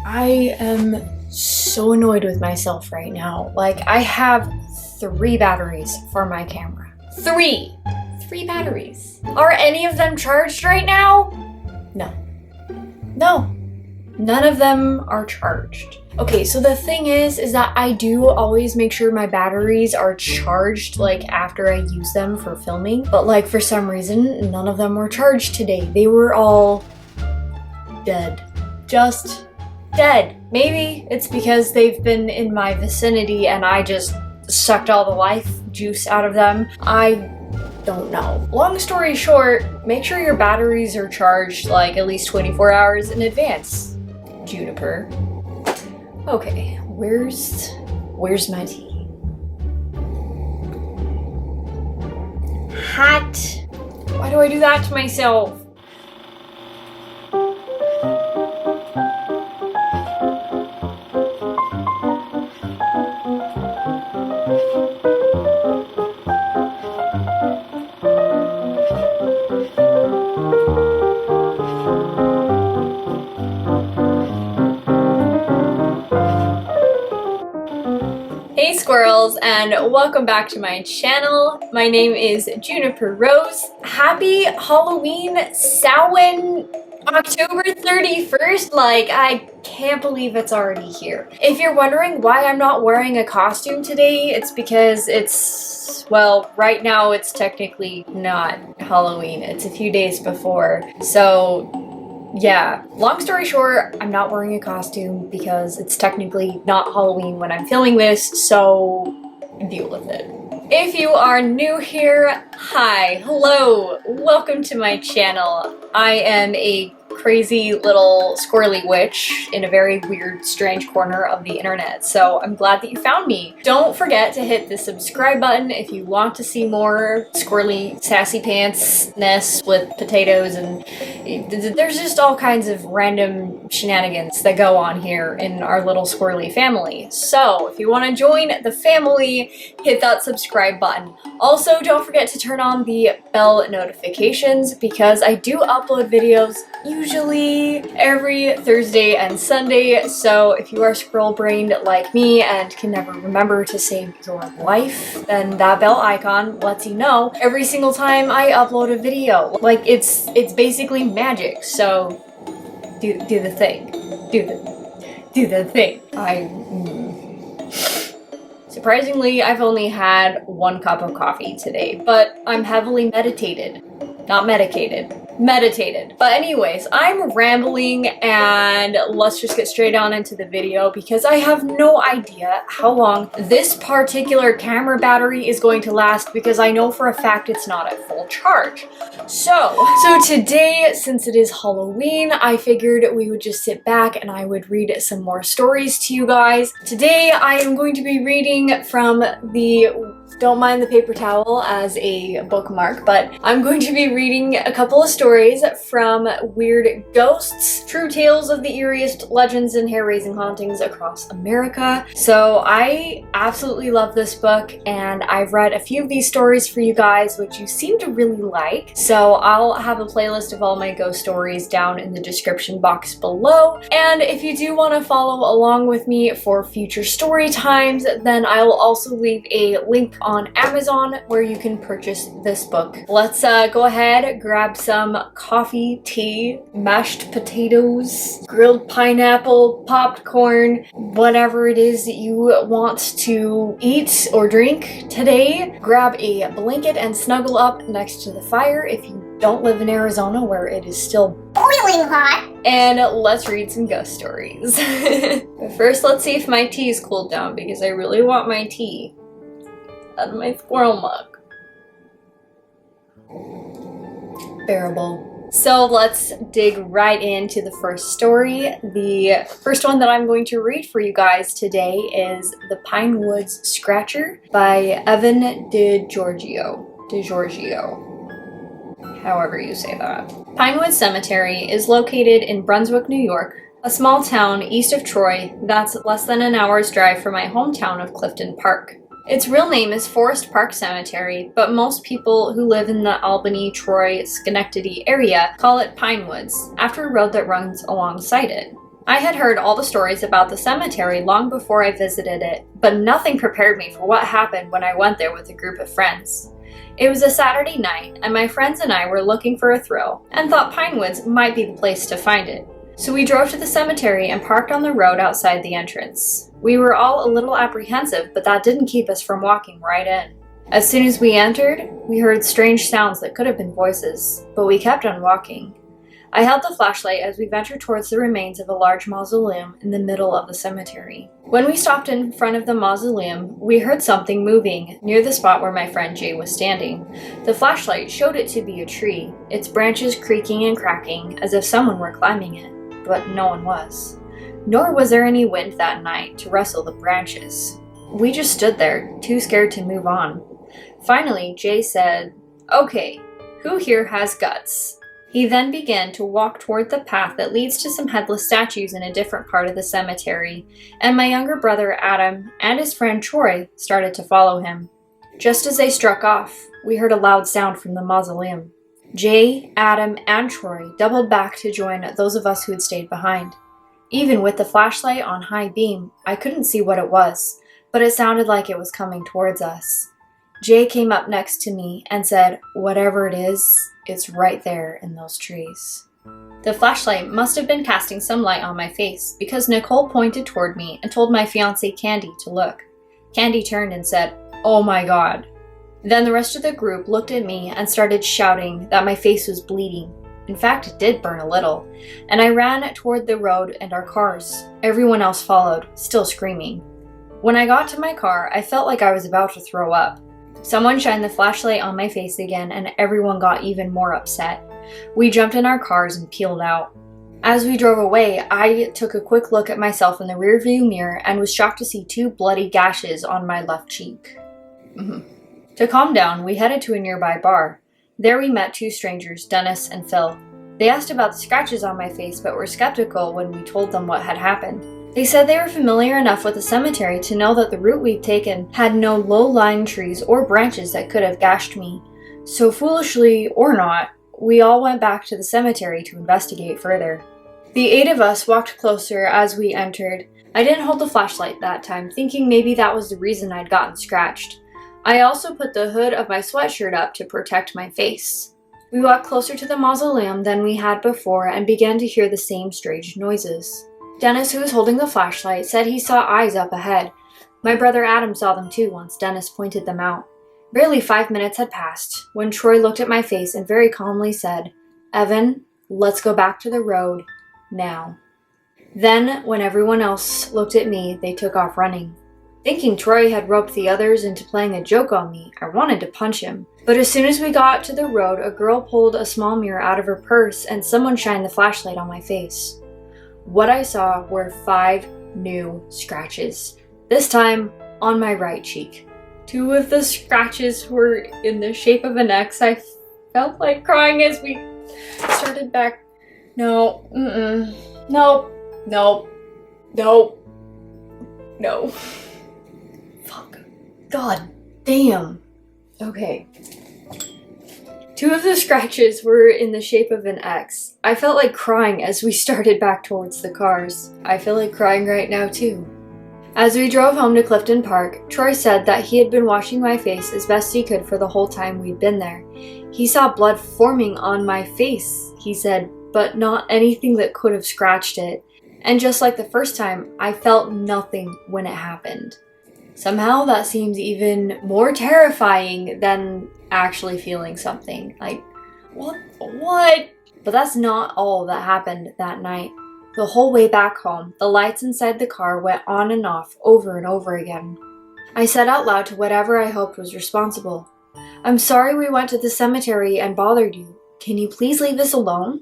I am so annoyed with myself right now. Like, I have 3 batteries for my camera. 3 batteries. Are any of them charged right now? No. None of them are charged. Okay, so the thing is that I do always make sure my batteries are charged like after I use them for filming, but like for some reason, none of them were charged today. They were all dead. Just dead. Maybe it's because they've been in my vicinity and I just sucked all the life juice out of them. I don't know. Long story short, make sure your batteries are charged like at least 24 hours in advance. Juniper. Okay, where's my tea? Hot. Why do I do that to myself? Hey squirrels, and welcome back to my channel. My name is Juniper Rose. Happy Halloween, Samhain, October 31st. Like, I can't believe it's already here. If you're wondering why I'm not wearing a costume today, it's because well, right now it's technically not Halloween. It's a few days before. So yeah, long story short, I'm not wearing a costume because it's technically not Halloween when I'm filming this, so deal with it. If you are new here, hi, hello, welcome to my channel. I am a crazy little squirrely witch in a very weird, strange corner of the internet, so I'm glad that you found me. Don't forget to hit the subscribe button if you want to see more squirrely sassy pants-ness with potatoes, and there's just all kinds of random shenanigans that go on here in our little squirrely family. So if you want to join the family, hit that subscribe button. Also, don't forget to turn on the bell notifications because I do upload videos usually every Thursday and Sunday, so if you are scroll-brained like me and can never remember to save your life, then that bell icon lets you know every single time I upload a video. Like, it's basically magic, so do the thing. Do the thing. Surprisingly, I've only had 1 cup of coffee today, but I'm heavily meditated. Not medicated. Meditated. But anyways, I'm rambling and let's just get straight on into the video because I have no idea how long this particular camera battery is going to last because I know for a fact it's not at full charge. So today, since it is Halloween, I figured we would just sit back and I would read some more stories to you guys. Today, I am going to be reading from the Don't mind the paper towel as a bookmark, but I'm going to be reading a couple of stories from Weird Ghosts, True Tales of the Eeriest Legends and Hair-Raising Hauntings Across America. So I absolutely love this book, and I've read a few of these stories for you guys, which you seem to really like. So I'll have a playlist of all my ghost stories down in the description box below. And if you do want to follow along with me for future story times, then I will also leave a link on Amazon where you can purchase this book. Let's go ahead, grab some coffee, tea, mashed potatoes, grilled pineapple, popcorn, whatever it is that you want to eat or drink today. Grab a blanket and snuggle up next to the fire if you don't live in Arizona where it is still boiling hot. And let's read some ghost stories. But first, let's see if my tea is cooled down because I really want my tea out of my squirrel mug. Bearable. So let's dig right into the first story. The first one that I'm going to read for you guys today is The Pinewoods Scratcher by Evan DiGiorgio. However you say that. Pinewoods Cemetery is located in Brunswick, New York, a small town east of Troy that's less than an hour's drive from my hometown of Clifton Park. Its real name is Forest Park Cemetery, but most people who live in the Albany, Troy, Schenectady area call it Pinewoods, after a road that runs alongside it. I had heard all the stories about the cemetery long before I visited it, but nothing prepared me for what happened when I went there with a group of friends. It was a Saturday night, and my friends and I were looking for a thrill, and thought Pinewoods might be the place to find it. So we drove to the cemetery and parked on the road outside the entrance. We were all a little apprehensive, but that didn't keep us from walking right in. As soon as we entered, we heard strange sounds that could have been voices, but we kept on walking. I held the flashlight as we ventured towards the remains of a large mausoleum in the middle of the cemetery. When we stopped in front of the mausoleum, we heard something moving near the spot where my friend Jay was standing. The flashlight showed it to be a tree, its branches creaking and cracking as if someone were climbing it, but no one was. Nor was there any wind that night to rustle the branches. We just stood there, too scared to move on. Finally, Jay said, "Okay, who here has guts?" He then began to walk toward the path that leads to some headless statues in a different part of the cemetery, and my younger brother Adam and his friend Troy started to follow him. Just as they struck off, we heard a loud sound from the mausoleum. Jay, Adam, and Troy doubled back to join those of us who had stayed behind. Even with the flashlight on high beam, I couldn't see what it was, but it sounded like it was coming towards us. Jay came up next to me and said, "Whatever it is, it's right there in those trees." The flashlight must have been casting some light on my face because Nicole pointed toward me and told my fiancée Candy to look. Candy turned and said, "Oh my God." Then the rest of the group looked at me and started shouting that my face was bleeding. In fact, it did burn a little, and I ran toward the road and our cars. Everyone else followed, still screaming. When I got to my car, I felt like I was about to throw up. Someone shined the flashlight on my face again, and everyone got even more upset. We jumped in our cars and peeled out. As we drove away, I took a quick look at myself in the rearview mirror and was shocked to see 2 bloody gashes on my left cheek. To calm down, we headed to a nearby bar. There we met 2 strangers, Dennis and Phil. They asked about the scratches on my face, but were skeptical when we told them what had happened. They said they were familiar enough with the cemetery to know that the route we'd taken had no low-lying trees or branches that could have gashed me. So foolishly or not, we all went back to the cemetery to investigate further. The 8 of us walked closer as we entered. I didn't hold the flashlight that time, thinking maybe that was the reason I'd gotten scratched. I also put the hood of my sweatshirt up to protect my face. We walked closer to the mausoleum than we had before and began to hear the same strange noises. Dennis, who was holding the flashlight, said he saw eyes up ahead. My brother Adam saw them too once Dennis pointed them out. Barely 5 minutes had passed when Troy looked at my face and very calmly said, "Evan, let's go back to the road, now." Then, when everyone else looked at me, they took off running. Thinking Troy had roped the others into playing a joke on me, I wanted to punch him. But as soon as we got to the road, a girl pulled a small mirror out of her purse and someone shined the flashlight on my face. What I saw were 5 new scratches, this time on my right cheek. 2 of the scratches were in the shape of an X. I felt like crying as we started back. No. Fuck. God damn. Okay. 2 of the scratches were in the shape of an X. I felt like crying as we started back towards the cars. I feel like crying right now too. As we drove home to Clifton Park, Troy said that he had been washing my face as best he could for the whole time we'd been there. He saw blood forming on my face, he said, but not anything that could have scratched it. And just like the first time, I felt nothing when it happened. Somehow that seems even more terrifying than actually feeling something. Like, what? But that's not all that happened that night. The whole way back home, the lights inside the car went on and off over and over again. I said out loud to whatever I hoped was responsible, "I'm sorry we went to the cemetery and bothered you. Can you please leave us alone?"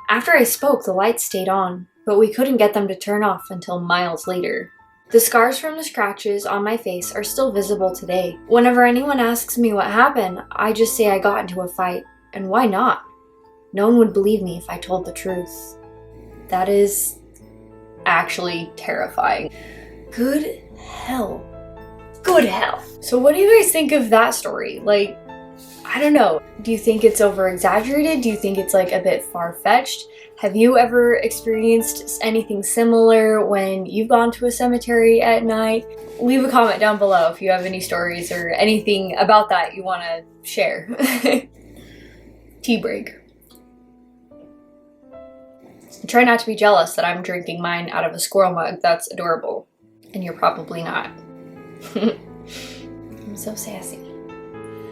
After I spoke, the lights stayed on, but we couldn't get them to turn off until miles later. The scars from the scratches on my face are still visible today. Whenever anyone asks me what happened, I just say I got into a fight. And why not? No one would believe me if I told the truth. That is actually terrifying. Good hell. So what do you guys think of that story? Like, I don't know. Do you think it's over-exaggerated? Do you think it's like a bit far-fetched? Have you ever experienced anything similar when you've gone to a cemetery at night? Leave a comment down below if you have any stories or anything about that you want to share. Tea break. Try not to be jealous that I'm drinking mine out of a squirrel mug. That's adorable. And you're probably not. I'm so sassy.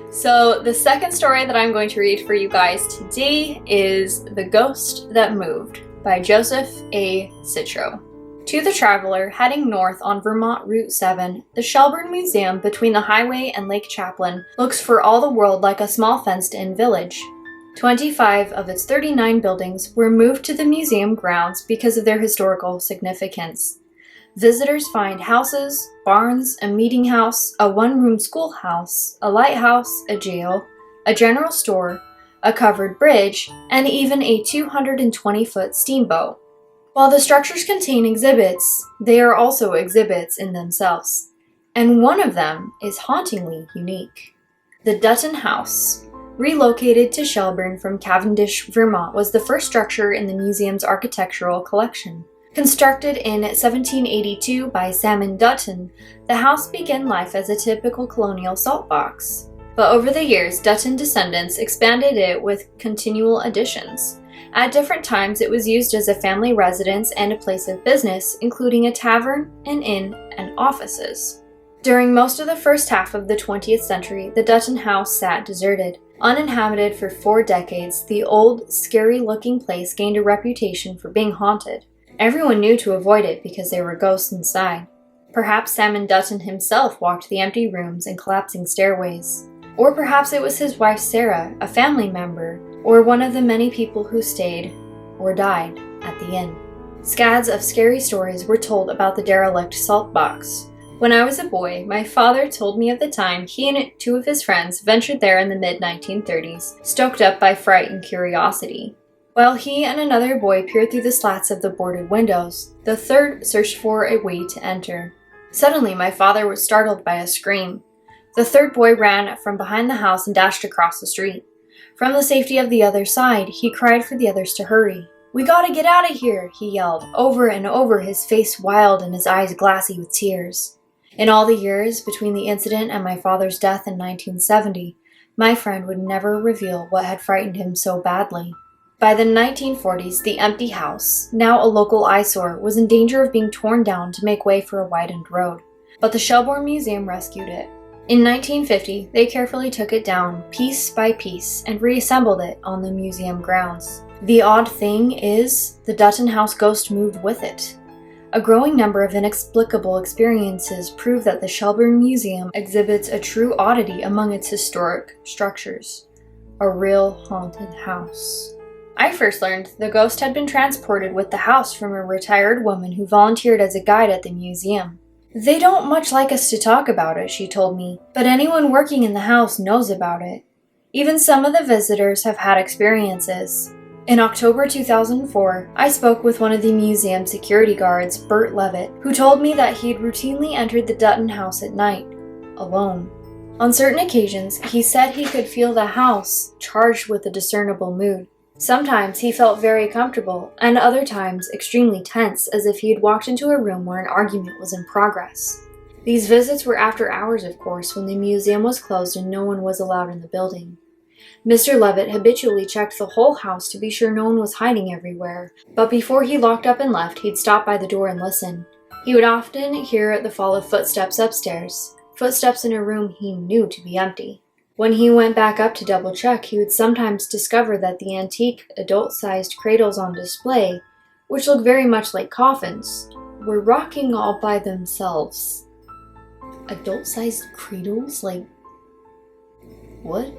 So the second story that I'm going to read for you guys today is The Ghost That Moved by Joseph A. Citro. To the traveler heading north on Vermont Route 7, the Shelburne Museum between the highway and Lake Champlain looks for all the world like a small fenced-in village. 25 of its 39 buildings were moved to the museum grounds because of their historical significance. Visitors find houses, barns, a meeting house, a one-room schoolhouse, a lighthouse, a jail, a general store, a covered bridge, and even a 220-foot steamboat. While the structures contain exhibits, they are also exhibits in themselves, and one of them is hauntingly unique. The Dutton House, relocated to Shelburne from Cavendish, Vermont, was the first structure in the museum's architectural collection. Constructed in 1782 by Salmon Dutton, the house began life as a typical colonial salt box. But over the years, Dutton descendants expanded it with continual additions. At different times, it was used as a family residence and a place of business, including a tavern, an inn, and offices. During most of the first half of the 20th century, the Dutton House sat deserted. Uninhabited for 4 decades, the old, scary-looking place gained a reputation for being haunted. Everyone knew to avoid it because there were ghosts inside. Perhaps Salmon Dutton himself walked the empty rooms and collapsing stairways. Or perhaps it was his wife Sarah, a family member, or one of the many people who stayed or died at the inn. Scads of scary stories were told about the derelict salt box. When I was a boy, my father told me of the time he and 2 of his friends ventured there in the mid-1930s, stoked up by fright and curiosity. While he and another boy peered through the slats of the boarded windows, the third searched for a way to enter. Suddenly, my father was startled by a scream. The third boy ran from behind the house and dashed across the street. From the safety of the other side, he cried for the others to hurry. "We gotta get out of here," he yelled, over and over, his face wild and his eyes glassy with tears. In all the years between the incident and my father's death in 1970, my friend would never reveal what had frightened him so badly. By the 1940s, the empty house, now a local eyesore, was in danger of being torn down to make way for a widened road. But the Shelburne Museum rescued it. In 1950, they carefully took it down, piece by piece, and reassembled it on the museum grounds. The odd thing is, the Dutton House ghost moved with it. A growing number of inexplicable experiences prove that the Shelburne Museum exhibits a true oddity among its historic structures. A real haunted house. I first learned the ghost had been transported with the house from a retired woman who volunteered as a guide at the museum. "They don't much like us to talk about it," she told me, "but anyone working in the house knows about it. Even some of the visitors have had experiences." In October 2004, I spoke with one of the museum security guards, Bert Levitt, who told me that he had routinely entered the Dutton House at night, alone. On certain occasions, he said he could feel the house charged with a discernible mood. Sometimes he felt very comfortable, and other times extremely tense, as if he had walked into a room where an argument was in progress. These visits were after hours, of course, when the museum was closed and no one was allowed in the building. Mr. Levitt habitually checked the whole house to be sure no one was hiding everywhere, but before he locked up and left, he'd stop by the door and listen. He would often hear the fall of footsteps upstairs, footsteps in a room he knew to be empty. When he went back up to double-check, he would sometimes discover that the antique, adult-sized cradles on display, which looked very much like coffins, were rocking all by themselves. Adult-sized cradles? Like, what?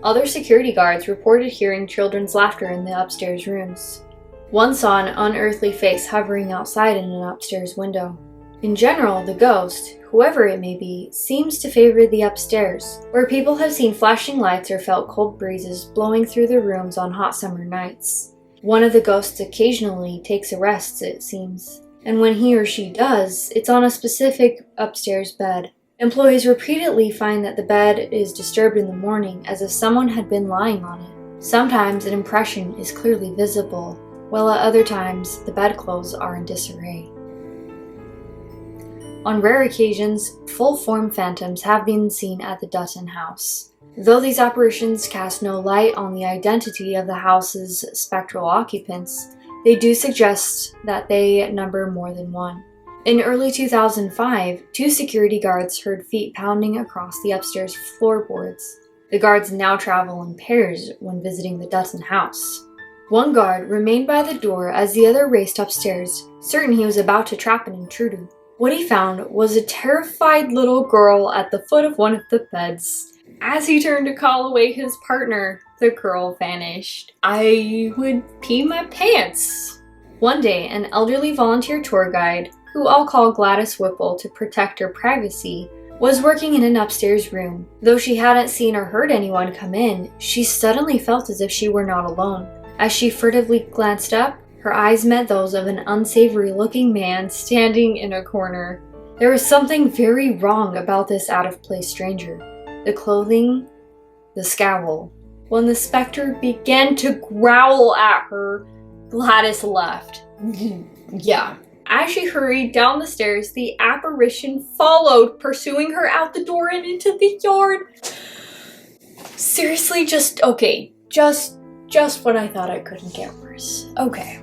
Other security guards reported hearing children's laughter in the upstairs rooms. One saw an unearthly face hovering outside in an upstairs window. In general, the ghost, whoever it may be, seems to favor the upstairs, where people have seen flashing lights or felt cold breezes blowing through the rooms on hot summer nights. One of the ghosts occasionally takes a rest, it seems. And when he or she does, it's on a specific upstairs bed. Employees repeatedly find that the bed is disturbed in the morning as if someone had been lying on it. Sometimes an impression is clearly visible, while at other times the bedclothes are in disarray. On rare occasions, full-form phantoms have been seen at the Dutton house. Though these apparitions cast no light on the identity of the house's spectral occupants, they do suggest that they number more than one. In early 2005, 2 security guards heard feet pounding across the upstairs floorboards. The guards now travel in pairs when visiting the Dutton house. One guard remained by the door as the other raced upstairs, certain he was about to trap an intruder. What he found was a terrified little girl at the foot of one of the beds. As he turned to call away his partner, the girl vanished. I would pee my pants. One day, an elderly volunteer tour guide, who I'll call Gladys Whipple to protect her privacy, was working in an upstairs room. Though she hadn't seen or heard anyone come in, she suddenly felt as if she were not alone. As she furtively glanced up, her eyes met those of an unsavory-looking man standing in a corner. There was something very wrong about this out-of-place stranger. The clothing, the scowl. When the specter began to growl at her, Gladys left. Yeah. As she hurried down the stairs, the apparition followed, pursuing her out the door and into the yard. Seriously, just when I thought it couldn't get worse. Okay.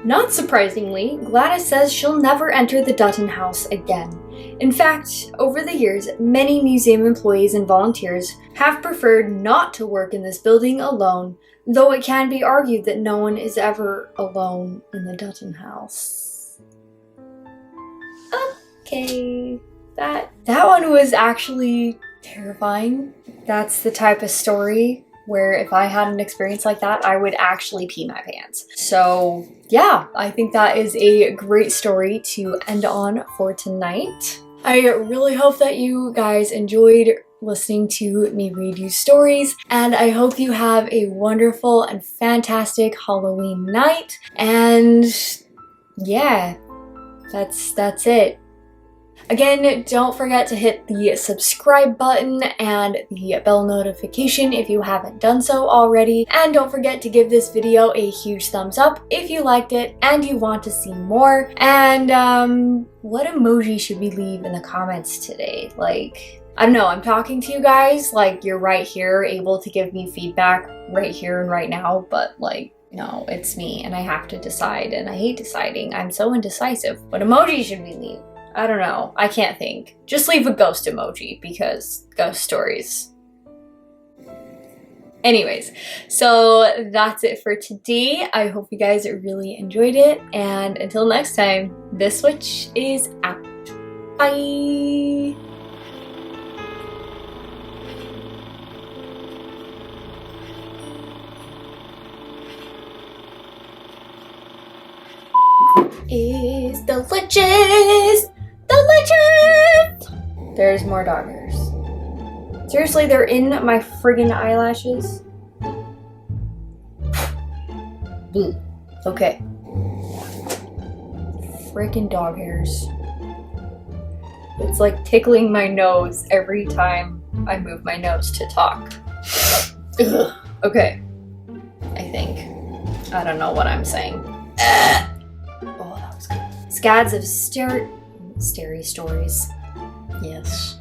Not surprisingly, Gladys says she'll never enter the Dutton house again. In fact, over the years, many museum employees and volunteers have preferred not to work in this building alone, though it can be argued that no one is ever alone in the Dutton house. Okay, that one was actually terrifying. That's the type of story where if I had an experience like that, I would actually pee my pants. So yeah, I think that is a great story to end on for tonight. I really hope that you guys enjoyed listening to me read you stories, and I hope you have a wonderful and fantastic Halloween night. And yeah, that's it. Again, don't forget to hit the subscribe button and the bell notification if you haven't done so already. And don't forget to give this video a huge thumbs up if you liked it and you want to see more. And what emoji should we leave in the comments today? Like, I don't know, I'm talking to you guys like you're right here able to give me feedback right here and right now, but like, no, it's me and I have to decide, and I hate deciding. I'm so indecisive. What emoji should we leave? I don't know. I can't think. Just leave a ghost emoji because ghost stories. Anyways, so that's it for today. I hope you guys really enjoyed it. And until next time, this witch is out. Bye! Is the witches! The witches! There's more dog hairs. Seriously, they're in my friggin' eyelashes? Boo. Okay. Freaking dog hairs. It's like tickling my nose every time I move my nose to talk. Ugh. Okay. I think. I don't know what I'm saying. Oh, that was good. Scads of scary stories. Yes.